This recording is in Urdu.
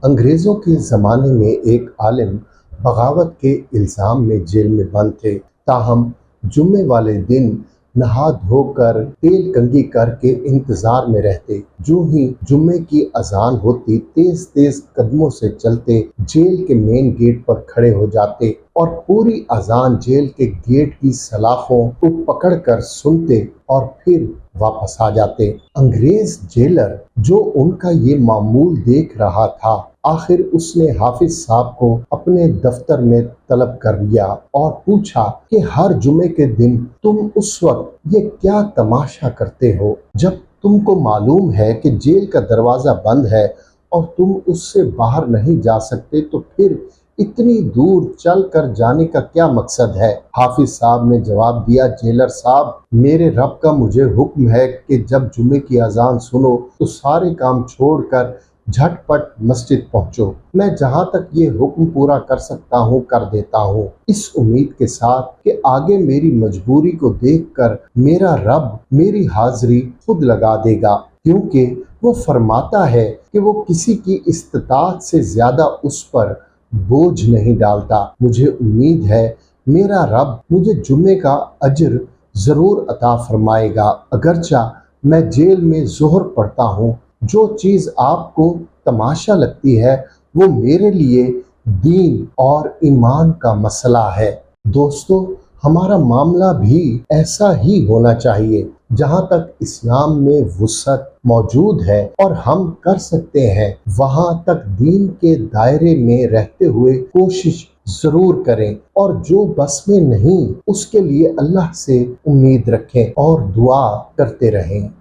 انگریزوں کے زمانے میں ایک عالم بغاوت کے الزام میں جیل میں بند تھے، تاہم جمعے والے دن نہا دھو کر تیل کنگھی کر کے انتظار میں رہتے۔ جو ہی جمعے کی اذان ہوتی تیز تیز قدموں سے چلتے جیل کے مین گیٹ پر کھڑے ہو جاتے اور پوری اذان جیل کے گیٹ کی سلاخوں کو پکڑ کر سنتے اور پھر واپس آ جاتے۔ انگریز جیلر جو ان کا یہ معمول دیکھ رہا تھا، آخر اس نے حافظ صاحب کو اپنے دفتر میں طلب کر لیا اور پوچھا کہ ہر جمعے کے دن تم اس وقت یہ کیا تماشا کرتے ہو جب تم کو معلوم ہے کہ جیل کا دروازہ بند ہے اور تم اس سے باہر نہیں جا سکتے، تو پھر اتنی دور چل کر جانے کا کیا مقصد ہے؟ حافظ صاحب نے جواب دیا، جیلر صاحب، میرے رب کا مجھے حکم ہے کہ جب جمعے کی اذان سنو تو سارے کام چھوڑ کر جھٹ پٹ مسجد پہنچو۔ میں جہاں تک یہ حکم پورا کر سکتا ہوں کر دیتا ہوں، اس امید کے ساتھ کہ آگے میری مجبوری کو دیکھ کر میرا رب میری حاضری خود لگا دے گا، کیونکہ وہ فرماتا ہے کہ وہ کسی کی استطاعت سے زیادہ اس پر بوجھ نہیں ڈالتا۔ مجھے امید ہے میرا رب مجھے جمعے کا اجر ضرور عطا فرمائے گا، اگرچہ میں جیل میں ظہر پڑھتا ہوں۔ جو چیز آپ کو تماشا لگتی ہے وہ میرے لیے دین اور ایمان کا مسئلہ ہے۔ دوستو، ہمارا معاملہ بھی ایسا ہی ہونا چاہیے۔ جہاں تک اسلام میں وسعت موجود ہے اور ہم کر سکتے ہیں، وہاں تک دین کے دائرے میں رہتے ہوئے کوشش ضرور کریں، اور جو بس میں نہیں اس کے لیے اللہ سے امید رکھیں اور دعا کرتے رہیں۔